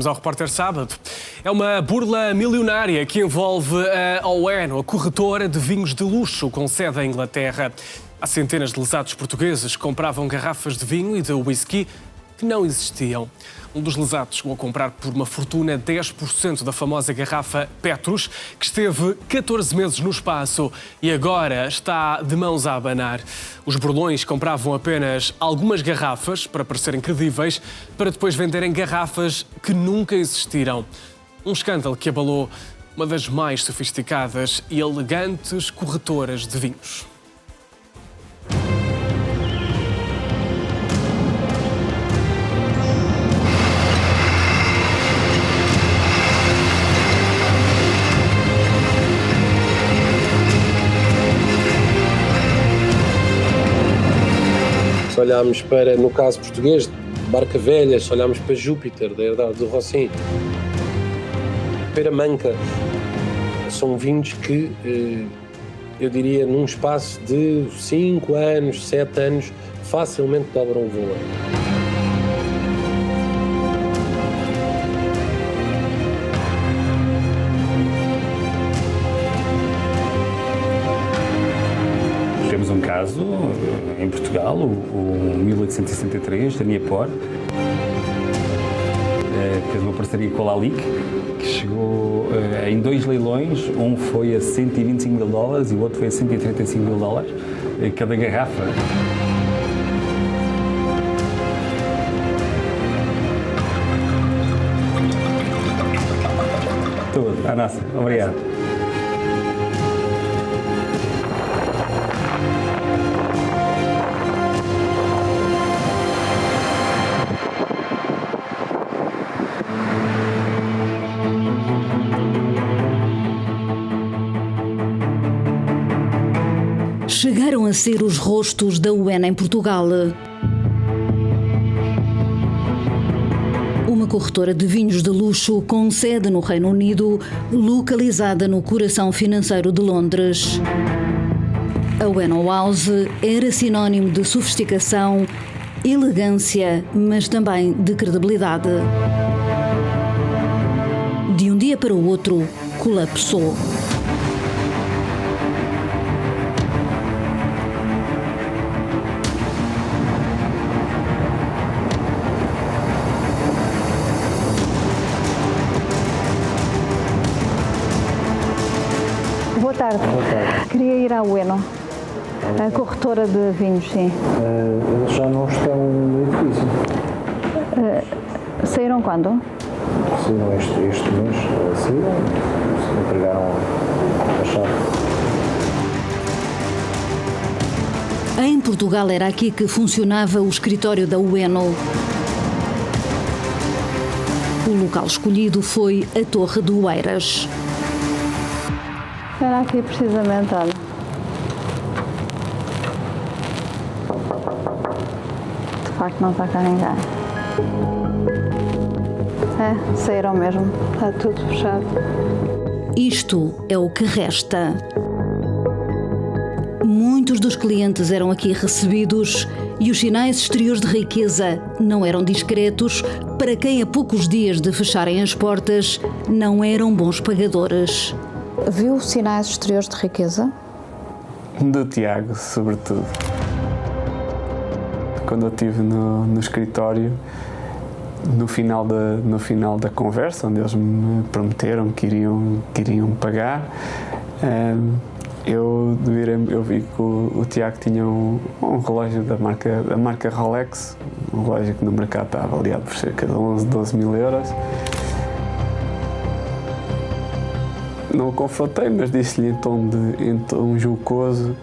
Vamos ao Repórter Sábado. É uma burla milionária que envolve a Oeno, a corretora de vinhos de luxo com sede em Inglaterra. Há centenas de lesados portugueses que compravam garrafas de vinho e de whisky que não existiam. Um dos lesados chegou a comprar por uma fortuna 10% da famosa garrafa Petrus, que esteve 14 meses no espaço e agora está de mãos a abanar. Os burlões compravam apenas algumas garrafas para parecerem credíveis, para depois venderem garrafas que nunca existiram. Um escândalo que abalou uma das mais sofisticadas e elegantes corretoras de vinhos. Se olharmos para, no caso português, Barca Velha, se olharmos para Júpiter, da herdade do Rossim, Pera Manca, são vinhos que, eu diria, num espaço de 5 anos, 7 anos, facilmente dobram o valor. Temos um caso em Portugal, o 1863, da Niepor, fez uma parceria com a Lalique, que chegou em 2 leilões, um foi a 125 mil dólares e o outro foi a 135 mil dólares, cada garrafa. Tudo, a nossa, obrigado. Chegaram a ser os rostos da Oeno em Portugal. Uma corretora de vinhos de luxo com sede no Reino Unido, localizada no coração financeiro de Londres. A Oeno House era sinónimo de sofisticação, elegância, mas também de credibilidade. De um dia para o outro, colapsou. Boa tarde. Boa tarde. Queria ir à Oeno, a corretora de vinhos, sim. Eles já não estão no edifício. Saíram quando? Saíram este mês, saíram, entregaram a chave. Em Portugal era aqui que funcionava o escritório da Oeno. O local escolhido foi a Torre do Oeiras. Era aqui precisamente, olha. De facto não está cá ninguém. Saíram mesmo. Está tudo fechado. Isto é o que resta. Muitos dos clientes eram aqui recebidos e os sinais exteriores de riqueza não eram discretos para quem, a poucos dias de fecharem as portas, não eram bons pagadores. Viu sinais exteriores de riqueza? Do Tiago, sobretudo. Quando eu estive no escritório, no final da conversa, onde eles me prometeram que iriam pagar, eu vi que o Tiago tinha um relógio da marca Rolex, um relógio que no mercado está avaliado por cerca de 11, 12 mil euros. Não o confrontei, mas disse-lhe em tom jocoso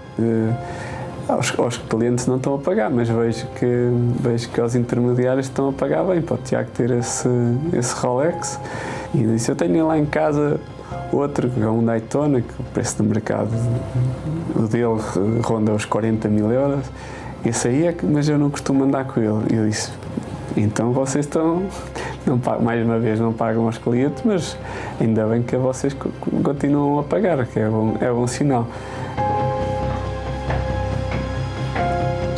aos clientes não estão a pagar, mas vejo que aos intermediários estão a pagar bem para o Tiago ter esse Rolex. E disse, eu tenho lá em casa outro, que é um Daytona, que o preço do mercado, o dele ronda os 40 mil euros. Esse aí é que, mas eu não costumo andar com ele. E eu disse, então vocês estão... Não pagam, mais uma vez não pagam aos clientes, mas ainda bem que vocês continuam a pagar, que é bom sinal.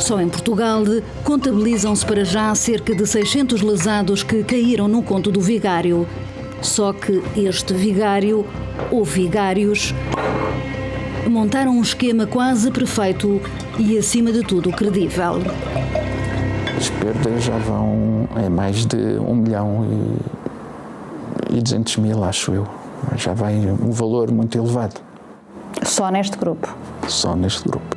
Só em Portugal contabilizam-se para já cerca de 600 lesados que caíram no conto do vigário. Só que este vigário, ou vigários, montaram um esquema quase perfeito e, acima de tudo, credível. As perdas já vão em mais de 1.200.000, acho eu. Já vai um valor muito elevado. Só neste grupo? Só neste grupo.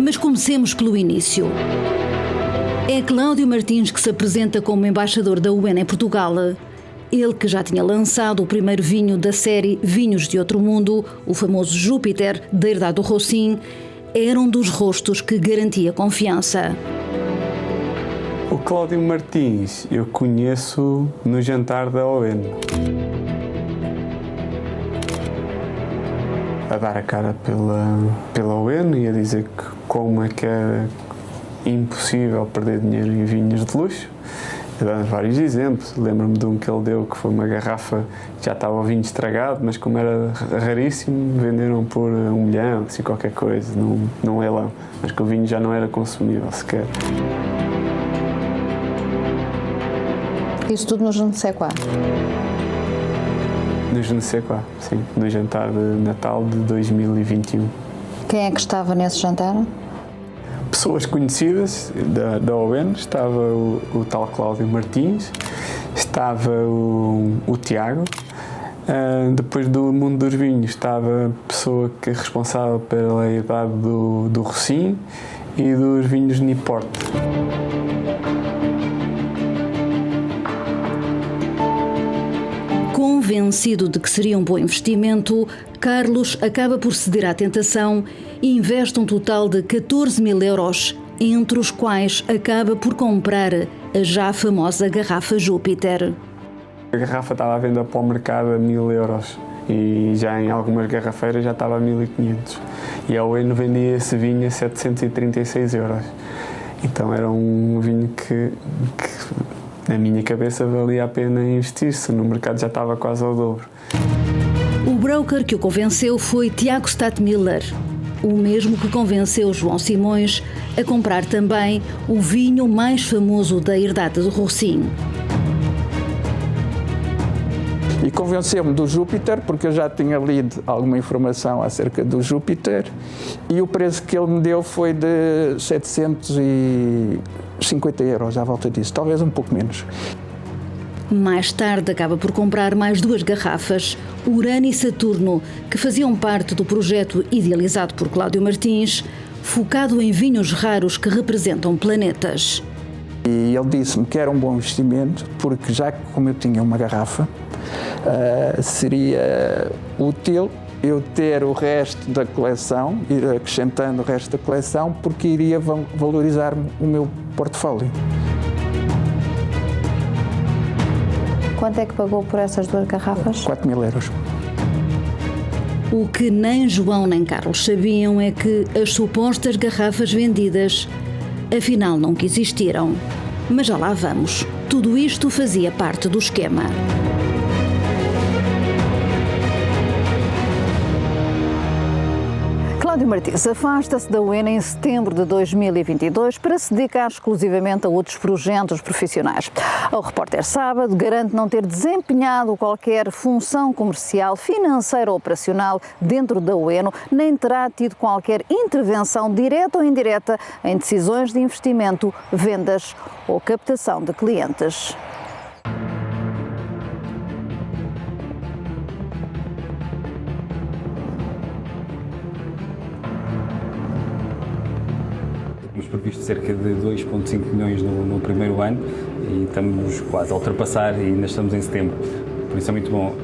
Mas comecemos pelo início. É Cláudio Martins que se apresenta como embaixador da UN em Portugal. Ele que já tinha lançado o primeiro vinho da série Vinhos de Outro Mundo, o famoso Júpiter, da herdade do Rossini, era um dos rostos que garantia confiança. O Cláudio Martins eu conheço no jantar da ON. A dar a cara pela ON e a dizer que como é que é impossível perder dinheiro em vinhos de luxo. Dando vários exemplos. Lembro-me de um que ele deu que foi uma garrafa que já estava o vinho estragado, mas como era raríssimo, venderam por 1 milhão, assim qualquer coisa, num leilão. Mas que o vinho já não era consumível sequer. Isso tudo no Je ne sais quoi? No Je ne sais quoi, sim. No jantar de Natal de 2021. Quem é que estava nesse jantar? Pessoas conhecidas da ON, estava o tal Cláudio Martins, estava o Tiago, depois do mundo dos vinhos estava a pessoa que é responsável pela herdade do Rossini e dos vinhos Niport. Convencido de que seria um bom investimento, Carlos acaba por ceder à tentação e investe um total de 14.000 euros, entre os quais acaba por comprar a já famosa garrafa Júpiter. A garrafa estava à venda para o mercado a 1.000 euros e já em algumas garrafeiras já estava a 1.500. E a ON vendia esse vinho a 736 euros. Então era um vinho que na minha cabeça valia a pena investir-se, no mercado já estava quase ao dobro. O broker que o convenceu foi Tiago Stadtmiller, o mesmo que convenceu João Simões a comprar também o vinho mais famoso da herdade do Rossini. E convenceu-me do Júpiter, porque eu já tinha lido alguma informação acerca do Júpiter, e o preço que ele me deu foi de 750 euros, à volta disso, talvez um pouco menos. Mais tarde acaba por comprar mais 2 garrafas, Urano e Saturno, que faziam parte do projeto idealizado por Cláudio Martins, focado em vinhos raros que representam planetas. E ele disse-me que era um bom investimento, porque já que como eu tinha uma garrafa, seria útil eu ter o resto da coleção, ir acrescentando o resto da coleção, porque iria valorizar o meu portfólio. Quanto é que pagou por essas 2 garrafas? 4.000 euros. O que nem João nem Carlos sabiam é que as supostas garrafas vendidas, afinal, nunca existiram. Mas já lá vamos. Tudo isto fazia parte do esquema. Cláudio Martins afasta-se da UN em setembro de 2022 para se dedicar exclusivamente a outros projetos profissionais. O Repórter Sábado garante não ter desempenhado qualquer função comercial, financeira ou operacional dentro da UN, nem terá tido qualquer intervenção direta ou indireta em decisões de investimento, vendas ou captação de clientes. Temos previsto cerca de 2,5 milhões no primeiro ano e estamos quase a ultrapassar e ainda estamos em setembro, por isso é muito bom.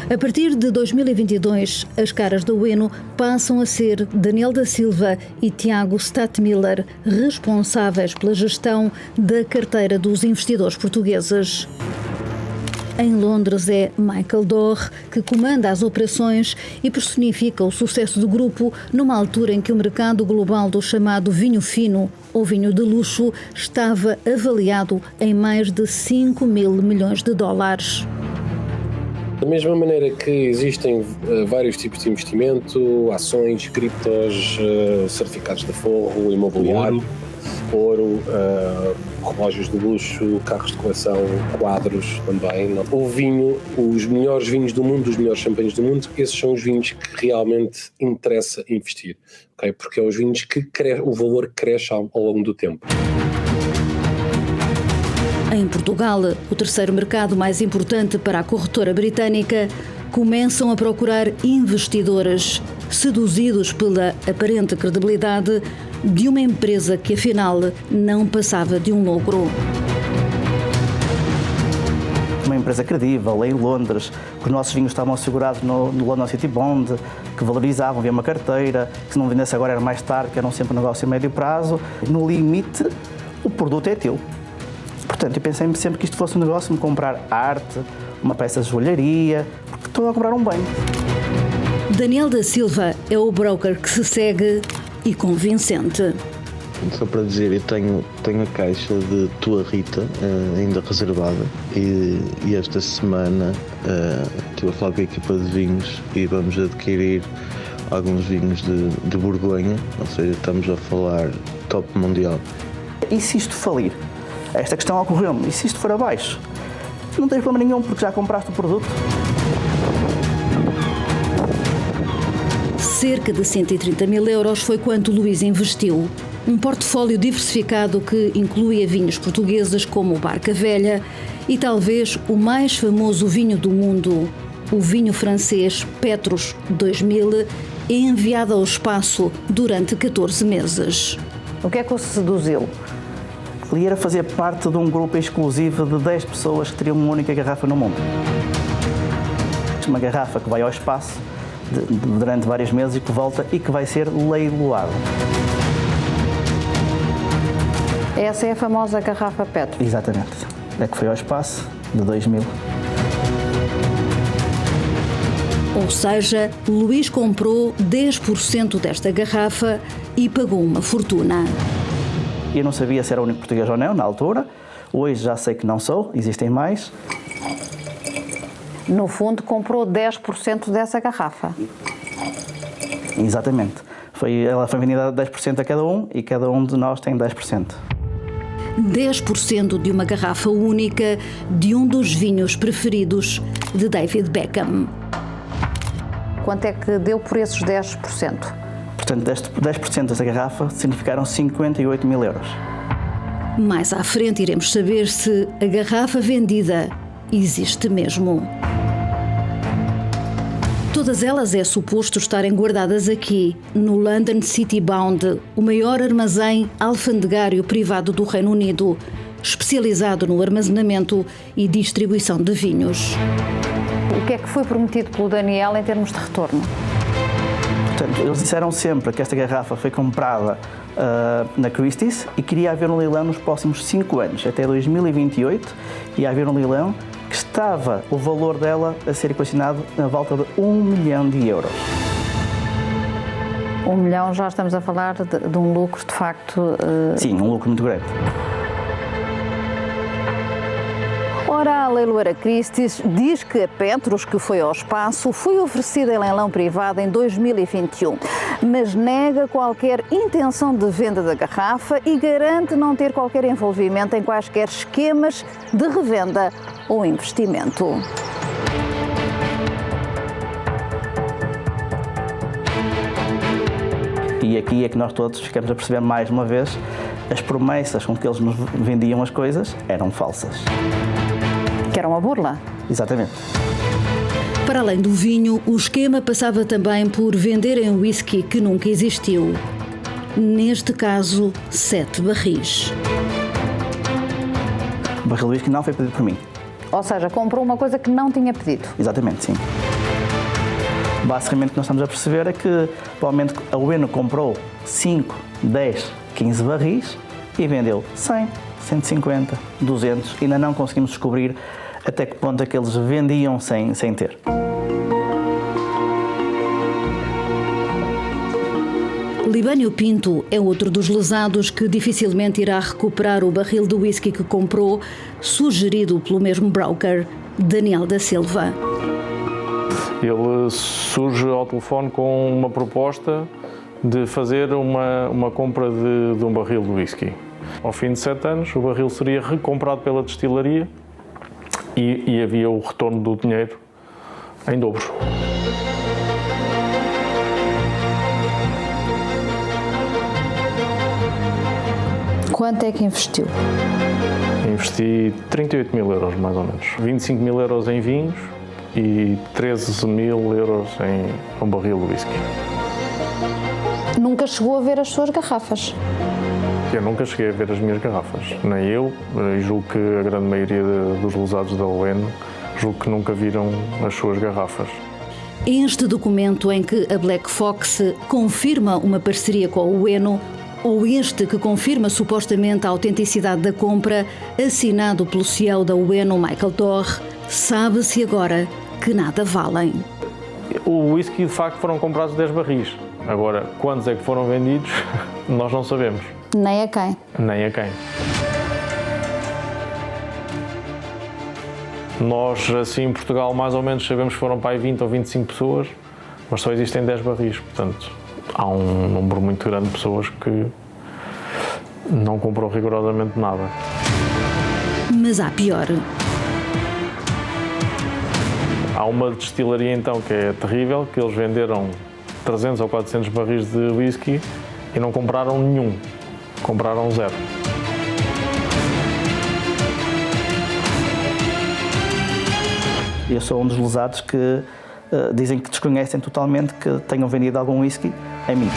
A partir de 2022, as caras da Ueno passam a ser Daniel da Silva e Tiago Stadtmiller, responsáveis pela gestão da carteira dos investidores portugueses. Em Londres é Michael Dorr que comanda as operações e personifica o sucesso do grupo numa altura em que o mercado global do chamado vinho fino ou vinho de luxo estava avaliado em mais de 5 mil milhões de dólares. Da mesma maneira que existem vários tipos de investimento, ações, criptos, certificados de forro, imobiliário, ouro, relógios de luxo, carros de coleção, quadros também. O vinho, os melhores vinhos do mundo, os melhores champanhes do mundo, esses são os vinhos que realmente interessa investir, okay? Porque é os vinhos que o valor cresce ao longo do tempo. Em Portugal, o terceiro mercado mais importante para a corretora britânica, começam a procurar investidores, seduzidos pela aparente credibilidade de uma empresa que, afinal, não passava de um logro. Uma empresa credível, em Londres, que os nossos vinhos estavam assegurados no London City Bond, que valorizavam, havia uma carteira, que se não vendesse agora era mais tarde, que era sempre um negócio a médio prazo. No limite, o produto é teu. Portanto, eu pensei sempre que isto fosse um negócio de comprar arte, uma peça de joalharia, porque estou a comprar um bem. Daniel da Silva é o broker que se segue e convincente. Só para dizer, eu tenho a caixa de Tua Rita ainda reservada e esta semana estive a falar com a equipa de vinhos e vamos adquirir alguns vinhos de Borgonha, ou seja, estamos a falar top mundial. E se isto falir? Esta questão ocorreu-me. E se isto for abaixo? Não tens problema nenhum, porque já compraste o produto. Cerca de 130 mil euros foi quanto Luís investiu. Um portfólio diversificado que incluía vinhos portugueses como o Barca Velha e talvez o mais famoso vinho do mundo, o vinho francês Petrus 2000, enviado ao espaço durante 14 meses. O que é que o seduziu? Ele era fazer parte de um grupo exclusivo de 10 pessoas que teriam uma única garrafa no mundo. Uma garrafa que vai ao espaço durante vários meses e que volta e que vai ser leiloada. Essa é a famosa garrafa Petrus. Exatamente. É que foi ao espaço de 2000. Ou seja, Luís comprou 10% desta garrafa e pagou uma fortuna. Eu não sabia se era o único português ou não, na altura. Hoje já sei que não sou, existem mais. No fundo, comprou 10% dessa garrafa. Exatamente. Ela foi vendida a 10% a cada um e cada um de nós tem 10%. 10% de uma garrafa única de um dos vinhos preferidos de David Beckham. Quanto é que deu por esses 10%? Portanto, 10% dessa garrafa significaram 58 mil euros. Mais à frente iremos saber se a garrafa vendida existe mesmo. Todas elas é suposto estarem guardadas aqui, no London City Bond, o maior armazém alfandegário privado do Reino Unido, especializado no armazenamento e distribuição de vinhos. O que é que foi prometido pelo Daniel em termos de retorno? Portanto, eles disseram sempre que esta garrafa foi comprada na Christie's e queria haver um leilão nos próximos 5 anos, até 2028, ia haver um leilão que estava o valor dela a ser equacionado na volta de 1 milhão de euros. 1 milhão, já estamos a falar de um lucro de facto... Sim, um lucro muito grande. Ora, a leiloeira Christie's diz que a Petrus, que foi ao espaço, foi oferecida em leilão privado em 2021, mas nega qualquer intenção de venda da garrafa e garante não ter qualquer envolvimento em quaisquer esquemas de revenda ou investimento. E aqui é que nós todos ficamos a perceber mais uma vez as promessas com que eles nos vendiam as coisas eram falsas. Que era uma burla? Exatamente. Para além do vinho, o esquema passava também por venderem um whisky que nunca existiu. Neste caso, 7 barris. O barril de whisky não foi pedido por mim. Ou seja, comprou uma coisa que não tinha pedido. Exatamente, sim. Basicamente o que nós estamos a perceber é que, provavelmente, a Ueno comprou 5, 10, 15 barris e vendeu 100, 150, 200. Ainda não conseguimos descobrir até que ponto é que eles vendiam sem ter. Libânio Pinto é outro dos lesados que dificilmente irá recuperar o barril de whisky que comprou, sugerido pelo mesmo broker, Daniel da Silva. Ele surge ao telefone com uma proposta de fazer uma compra de um barril de whisky. Ao fim de 7 anos, o barril seria recomprado pela destilaria e havia o retorno do dinheiro em dobro. Quanto é que investiu? Investi 38 mil euros, mais ou menos. 25 mil euros em vinhos e 13 mil euros em um barril de whisky. Nunca chegou a ver as suas garrafas? Eu nunca cheguei a ver as minhas garrafas. Nem eu, e julgo que a grande maioria dos lesados da UN, julgo que nunca viram as suas garrafas. Este documento em que a Black Fox confirma uma parceria com a Ueno, ou este que confirma supostamente a autenticidade da compra, assinado pelo CEO da Ueno, Michael Torre, sabe-se agora que nada valem. O whisky, de facto, foram comprados 10 barris. Agora, quantos é que foram vendidos, nós não sabemos. Nem a quem? Nem a quem. Nós, assim, em Portugal, mais ou menos sabemos que foram para aí 20 ou 25 pessoas, mas só existem 10 barris, portanto, há um número muito grande de pessoas que não comprou rigorosamente nada. Mas há pior. Há uma destilaria, então, que é terrível, que eles venderam 300 ou 400 barris de whisky e não compraram nenhum, compraram 0. Eu sou um dos lesados que dizem que desconhecem totalmente que tenham vendido algum whisky a mim.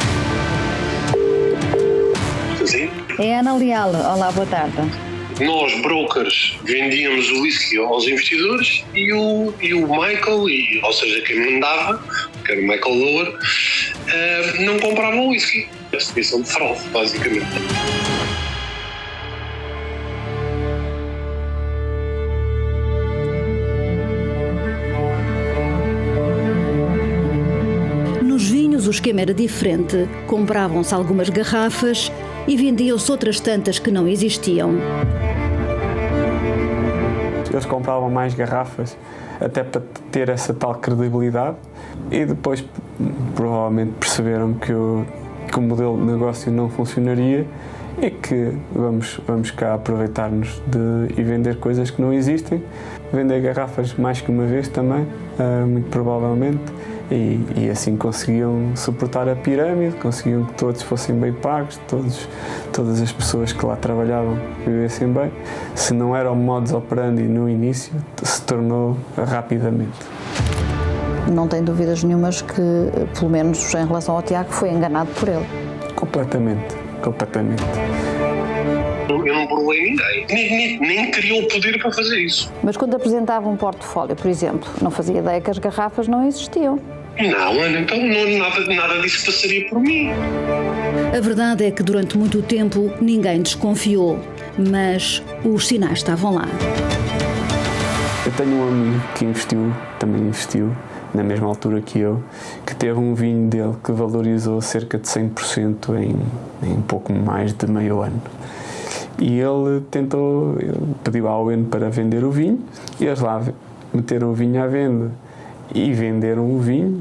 Sim. É Ana Leal. Olá, boa tarde. Nós, brokers, vendíamos o whisky aos investidores e o Michael, ou seja, quem mandava, que era o Michael Lower, não comprava o whisky. A distribuição de fraude, basicamente. Nos vinhos o esquema era diferente. Compravam-se algumas garrafas e vendiam-se outras tantas que não existiam. Eles compravam mais garrafas até para ter essa tal credibilidade e depois provavelmente perceberam que o modelo de negócio não funcionaria e que vamos cá aproveitar-nos e vender coisas que não existem, vender garrafas mais que uma vez também, muito provavelmente, e assim conseguiam suportar a pirâmide, conseguiam que todos fossem bem pagos, todas as pessoas que lá trabalhavam vivessem bem. Se não era o modus operandi no início, se tornou rapidamente. Não tem dúvidas nenhumas que, pelo menos em relação ao Tiago, foi enganado por ele. Completamente. Eu não burlei ninguém, nem teria o poder para fazer isso. Mas quando apresentava um portfólio, por exemplo, não fazia ideia que as garrafas não existiam. Não, Ana, então nada disso passaria por mim. A verdade é que durante muito tempo ninguém desconfiou, mas os sinais estavam lá. Eu tenho um amigo que também investiu, na mesma altura que eu, que teve um vinho dele que valorizou cerca de 100% em pouco mais de meio ano. E ele pediu à UN para vender o vinho, e eles lá meteram o vinho à venda e venderam o vinho.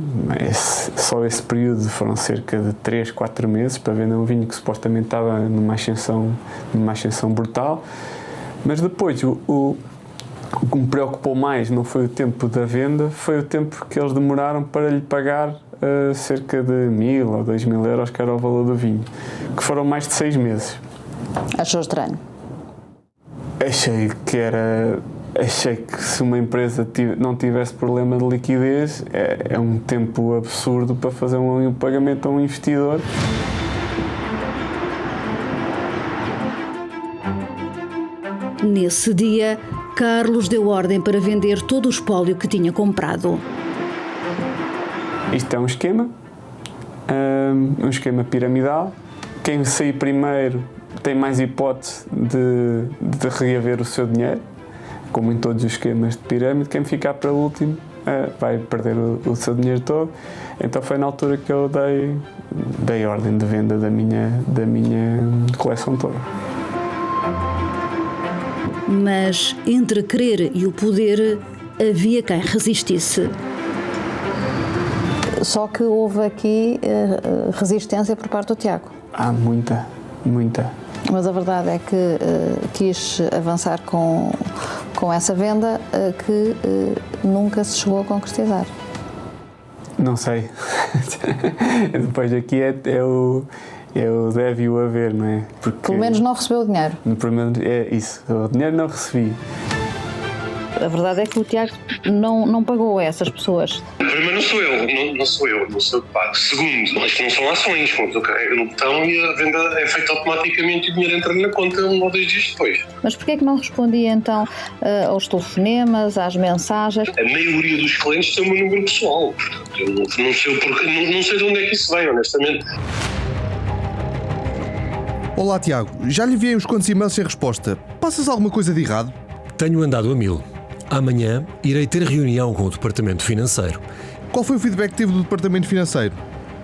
Só esse período foram cerca de 3, 4 meses para vender um vinho que supostamente estava numa ascensão brutal. Mas depois o que me preocupou mais não foi o tempo da venda, foi o tempo que eles demoraram para lhe pagar cerca de 1.000 ou 2.000 euros, que era o valor do vinho, que foram mais de 6 meses. Achou estranho? Achei que se uma empresa não tivesse problema de liquidez, é um tempo absurdo para fazer um pagamento a um investidor. Nesse dia, Carlos deu ordem para vender todo o espólio que tinha comprado. Isto é um esquema piramidal. Quem sair primeiro tem mais hipótese de reaver o seu dinheiro. como em todos os esquemas de pirâmide, quem ficar para o último vai perder o seu dinheiro todo. Então foi na altura que eu dei ordem de venda da minha coleção toda. Mas entre querer e o poder havia quem resistisse. Só que houve aqui resistência por parte do Tiago. Há muita. Mas a verdade é que quis avançar com essa venda que nunca se chegou a concretizar. Não sei. Depois aqui é o deve e o haver, não é? Porque pelo menos não recebeu o dinheiro. Pelo menos é isso. O dinheiro não recebi. A verdade é que o Tiago não pagou a essas pessoas. Primeiro, não sou eu que pago. Segundo, isto não são ações, como eu carrego no botão e a venda é feita automaticamente e o dinheiro entra na conta 1 ou 2 dias depois. Mas porquê é que não respondia então aos telefonemas, às mensagens? A maioria dos clientes tem o meu número pessoal, portanto, eu não sei o porquê, não sei de onde é que isso vem, honestamente. Olá Tiago, já lhe enviei uns quantos e-mails sem resposta. Passas alguma coisa de errado? Tenho andado a 1000. Amanhã irei ter reunião com o Departamento Financeiro. Qual foi o feedback que teve do Departamento Financeiro?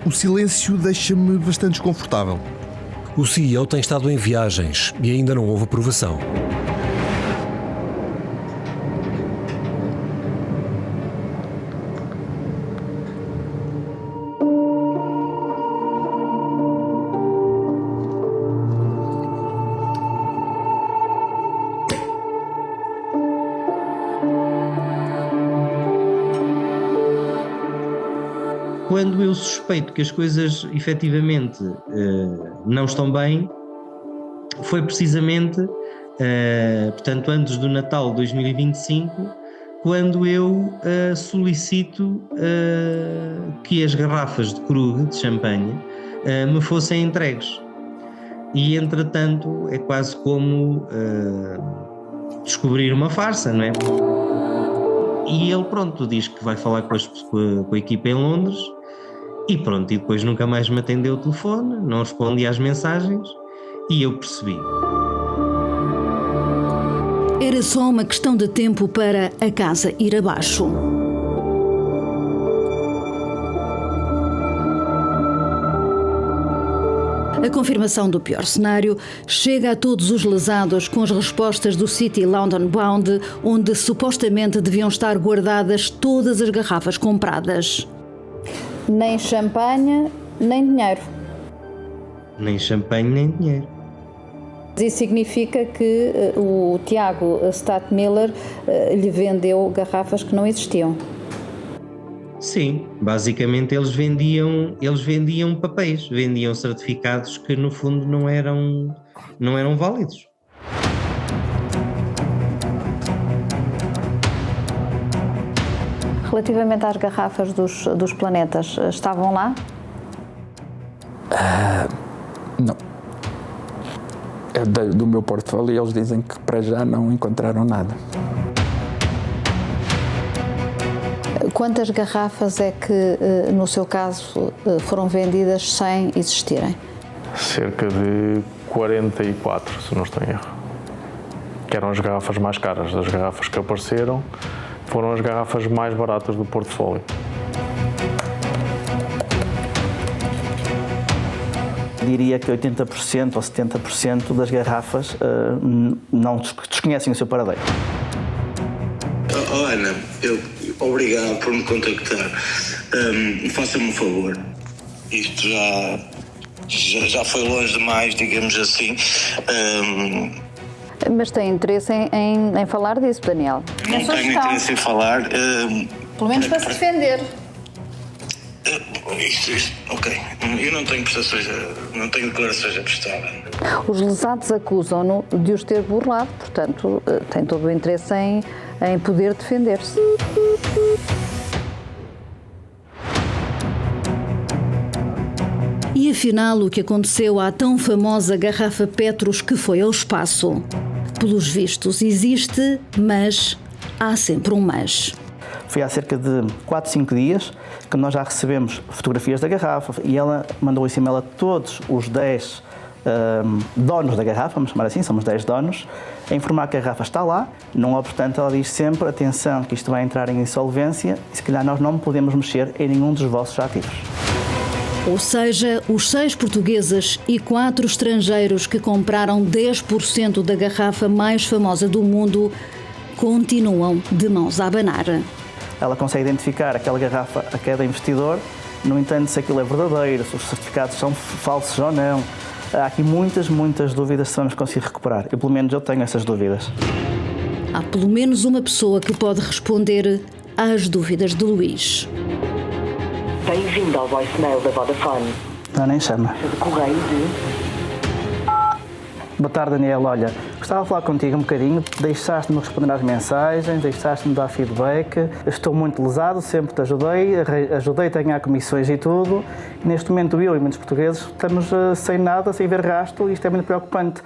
O silêncio deixa-me bastante desconfortável. O CEO tem estado em viagens e ainda não houve aprovação. Quando eu suspeito que as coisas efetivamente não estão bem, foi precisamente, portanto, antes do Natal de 2025, quando eu solicito que as garrafas de Krug, de champanhe, me fossem entregues. E, entretanto, é quase como descobrir uma farsa, não é? E ele, pronto, diz que vai falar com a equipa em Londres. E pronto, e depois nunca mais me atendeu o telefone, não respondia às mensagens e eu percebi. Era só uma questão de tempo para a casa ir abaixo. A confirmação do pior cenário chega a todos os lesados com as respostas do City London Bound, onde supostamente deviam estar guardadas todas as garrafas compradas. Nem champanhe, nem dinheiro. Nem champanhe, nem dinheiro. Isso significa que o Tiago Stadtmiller lhe vendeu garrafas que não existiam? Sim, basicamente eles vendiam papéis, vendiam certificados que no fundo não eram válidos. Relativamente às garrafas dos planetas, estavam lá? Não. Do meu portfólio eles dizem que para já não encontraram nada. Quantas garrafas é que, no seu caso, foram vendidas sem existirem? Cerca de 44, se não estou em erro. Que eram as garrafas mais caras. Das garrafas que apareceram, foram as garrafas mais baratas do portfólio. Diria que 80% ou 70% das garrafas não desconhecem o seu paradeiro. Oh, Ana, obrigado por me contactar. Faça-me um favor. Isto já foi longe demais, digamos assim. Mas tem interesse em falar disso, Daniel? Não tenho interesse em falar. Pelo menos para se defender. Ok. Eu não tenho prestações, não tenho declarações a prestar. Os lesados acusam-no de os ter burlado, portanto, tem todo o interesse em poder defender-se. E afinal, o que aconteceu à tão famosa garrafa Petrus que foi ao espaço? Pelos vistos, existe, mas há sempre um mas. Foi há cerca de 4, 5 dias que nós já recebemos fotografias da garrafa e ela mandou esse e-mail a todos os 10 donos da garrafa, vamos chamar assim, somos 10 donos, a informar que a garrafa está lá. Não obstante, ela diz sempre, atenção, que isto vai entrar em insolvência e se calhar nós não podemos mexer em nenhum dos vossos ativos. Ou seja, os 6 portugueses e 4 estrangeiros que compraram 10% da garrafa mais famosa do mundo continuam de mãos a abanar. Ela consegue identificar aquela garrafa a cada investidor, no entanto, se aquilo é verdadeiro, se os certificados são falsos ou não. Há aqui muitas dúvidas se vamos conseguir recuperar. Eu, pelo menos, eu tenho essas dúvidas. Há pelo menos uma pessoa que pode responder às dúvidas de Luís. Bem-vindo ao voicemail da Vodafone. Não, nem chama. De correio de... Boa tarde, Daniel. Olha, gostava de falar contigo um bocadinho. Deixaste-me responder às mensagens, deixaste-me dar feedback. Estou muito lesado, sempre te ajudei-te a ganhar comissões e tudo. E neste momento eu e muitos portugueses estamos sem nada, sem ver rastro, e isto é muito preocupante.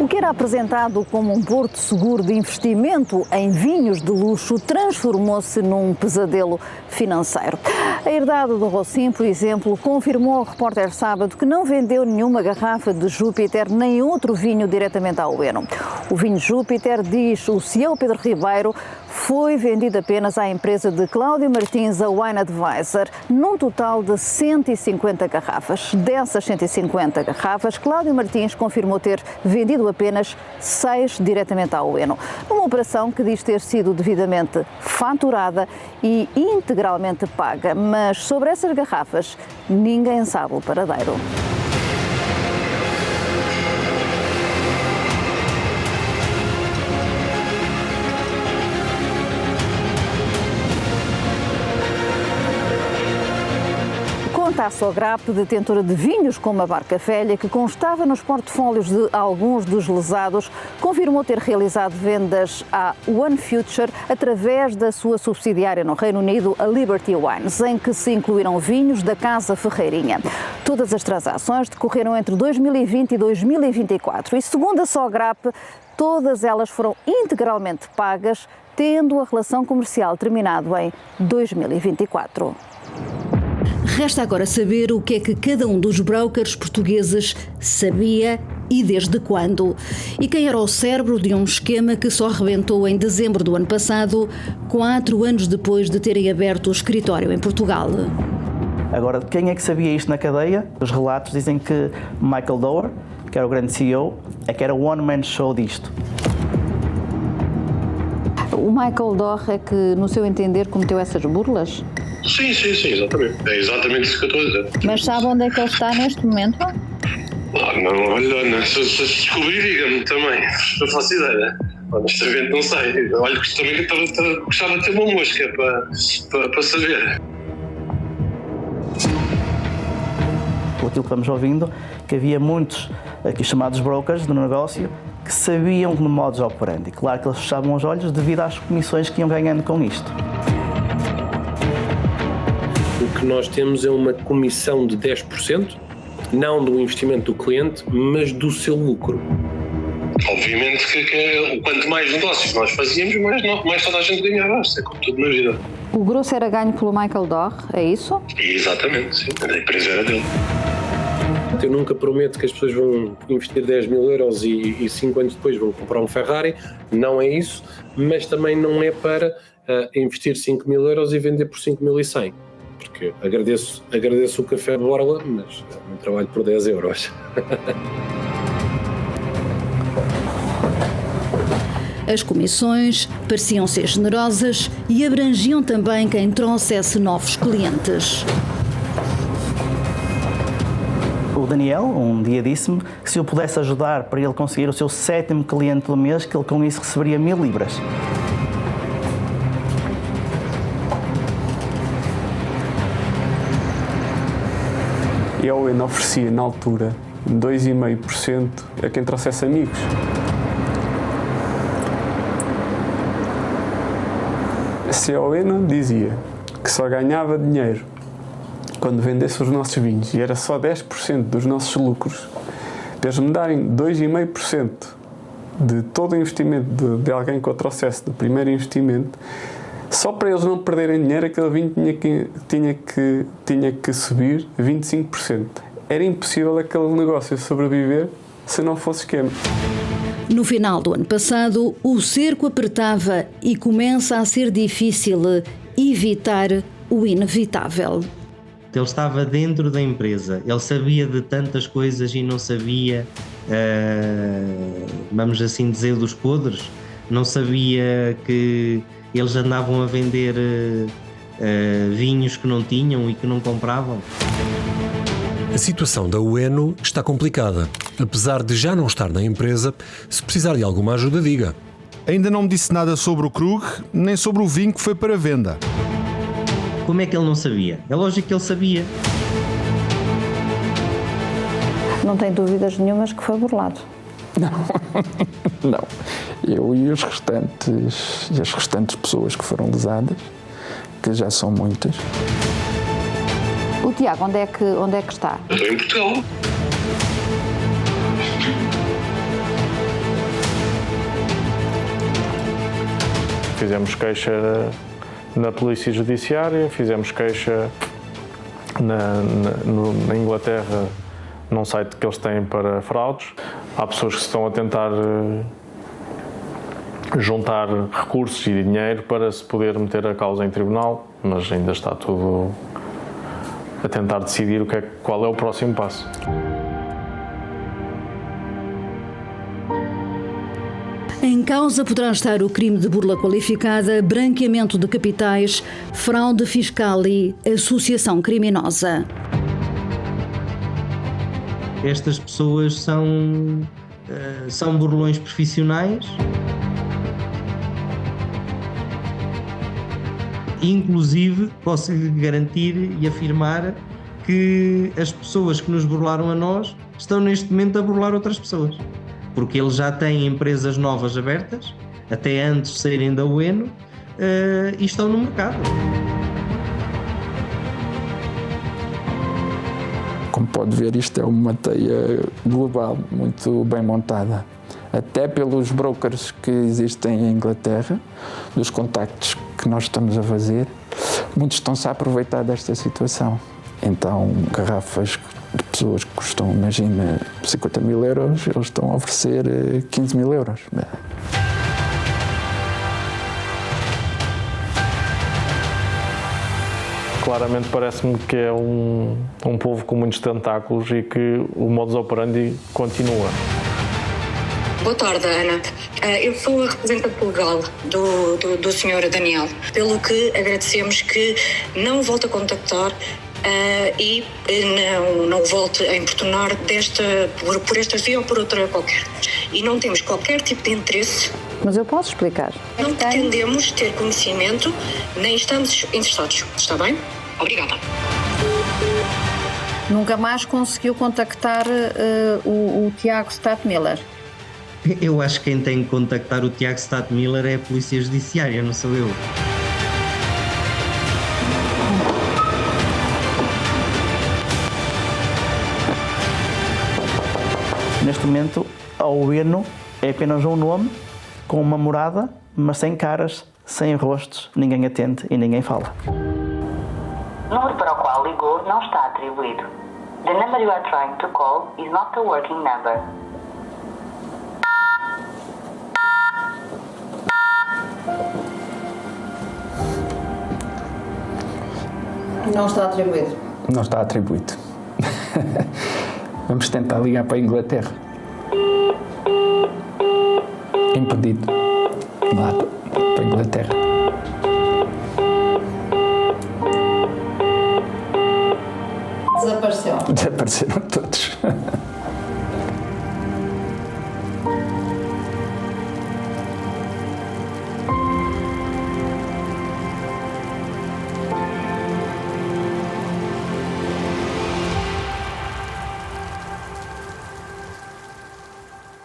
O que era apresentado como um porto seguro de investimento em vinhos de luxo transformou-se num pesadelo financeiro. A herdade do Rossim, por exemplo, confirmou ao Repórter Sábado que não vendeu nenhuma garrafa de Júpiter nem outro vinho diretamente ao Eno. O vinho Júpiter, diz o CEO Pedro Ribeiro, foi vendido apenas à empresa de Cláudio Martins, a Wine Advisor, num total de 150 garrafas. Dessas 150 garrafas, Cláudio Martins confirmou ter vendido apenas 6 diretamente ao Eno, numa operação que diz ter sido devidamente faturada e integralmente paga. Mas sobre essas garrafas, ninguém sabe o paradeiro. Conta a Sograp, detentora de vinhos como a Barca Velha, que constava nos portfólios de alguns dos lesados, confirmou ter realizado vendas à One Future através da sua subsidiária no Reino Unido, a Liberty Wines, em que se incluíram vinhos da Casa Ferreirinha. Todas as transações decorreram entre 2020 e 2024 e, segundo a Sograp, todas elas foram integralmente pagas, tendo a relação comercial terminado em 2024. Resta agora saber o que é que cada um dos brokers portugueses sabia e desde quando. E quem era o cérebro de um esquema que só rebentou em dezembro do ano passado, 4 anos depois de terem aberto o escritório em Portugal. Agora, quem é que sabia isto na cadeia? Os relatos dizem que Michael Dower, que era o grande CEO, é que era o one-man show disto. O Michael Dower é que, no seu entender, cometeu essas burlas? Sim, exatamente. É exatamente isso que eu estou a dizer. Mas sabe onde é que ele está neste momento? Não, olha, se descobrir, diga-me também. Não faço ideia. Honestamente, não sei. Olha, também gostava de ter uma mosca para saber. Aquilo que vamos ouvindo, que havia muitos aqui chamados brokers do negócio que sabiam no modus operandi. Claro que eles fechavam os olhos devido às comissões que iam ganhando com isto. O que nós temos é uma comissão de 10%, não do investimento do cliente, mas do seu lucro. Obviamente que quanto mais negócios nós fazíamos, mais toda a gente ganhava. Isto é como tudo na vida. O grosso era ganho pelo Michael Dower, é isso? Exatamente, sim. A empresa era dele. Eu nunca prometo que as pessoas vão investir 10 mil euros e 5 anos depois vão comprar um Ferrari. Não é isso, mas também não é para investir 5 mil euros e vender por 5.100. Porque agradeço o café de borla, mas não trabalho por 10 euros. As comissões pareciam ser generosas e abrangiam também quem trouxesse novos clientes. O Daniel, um dia disse-me que se eu pudesse ajudar para ele conseguir o seu 7º cliente do mês, que ele com isso receberia 1000 libras. E a Eno oferecia, na altura, 2,5% a quem trouxesse amigos. A CEO Eno dizia que só ganhava dinheiro quando vendesse os nossos vinhos e era só 10% dos nossos lucros. Para eles me darem 2,5% de todo o investimento de alguém que eu trouxesse do primeiro investimento, Só para eles não perderem dinheiro, aquele vinho tinha que subir 25%. Era impossível aquele negócio sobreviver se não fosse esquema. No final do ano passado, o cerco apertava e começa a ser difícil evitar o inevitável. Ele estava dentro da empresa, ele sabia de tantas coisas e não sabia, vamos assim dizer, dos podres. Não sabia que eles andavam a vender vinhos que não tinham e que não compravam. A situação da Ueno está complicada. Apesar de já não estar na empresa, se precisar de alguma ajuda, diga. Ainda não me disse nada sobre o Krug, nem sobre o vinho que foi para venda. Como é que ele não sabia? É lógico que ele sabia. Não tem dúvidas nenhumas que foi burlado. Não. Eu e as restantes pessoas que foram lesadas, que já são muitas. O Tiago, onde é que está? Estou em Portugal. Fizemos queixa na Polícia Judiciária, fizemos queixa na Inglaterra, num site que eles têm para fraudes. Há pessoas que estão a tentar juntar recursos e dinheiro para se poder meter a causa em tribunal, mas ainda está tudo a tentar decidir qual é o próximo passo. Em causa poderá estar o crime de burla qualificada, branqueamento de capitais, fraude fiscal e associação criminosa. Estas pessoas são burlões profissionais. Inclusive, posso lhe garantir e afirmar que as pessoas que nos burlaram a nós estão neste momento a burlar outras pessoas. Porque eles já têm empresas novas abertas, até antes de saírem da Ueno, e estão no mercado. Como pode ver, isto é uma teia global, muito bem montada. Até pelos brokers que existem em Inglaterra, dos contactos que nós estamos a fazer, muitos estão-se a aproveitar desta situação. Então, garrafas de pessoas que custam, imagina, 50 mil euros, eles estão a oferecer 15 mil euros. Claramente parece-me que é um povo com muitos tentáculos e que o modus operandi continua. Boa tarde, Ana. Eu sou a representante legal do Sr. Daniel, pelo que agradecemos que não o volte a contactar e não o volte a importunar por esta via ou por outra qualquer. E não temos qualquer tipo de interesse. Mas eu posso explicar. Não pretendemos ter conhecimento, nem estamos interessados. Está bem? Obrigada. Nunca mais conseguiu contactar o Tiago Stadtmiller? Eu acho que quem tem que contactar o Tiago Stadtmiller é a Polícia Judiciária, não sou eu. Neste momento, a Ueno é apenas um nome, com uma morada, mas sem caras, sem rostos, ninguém atende e ninguém fala. O número para o qual ligou não está atribuído. The number you are trying to call is not a working number. Não está atribuído. Não está atribuído. Vamos tentar ligar para a Inglaterra. Impedido. Lá para a Inglaterra. Desapareceu. Desapareceram todos.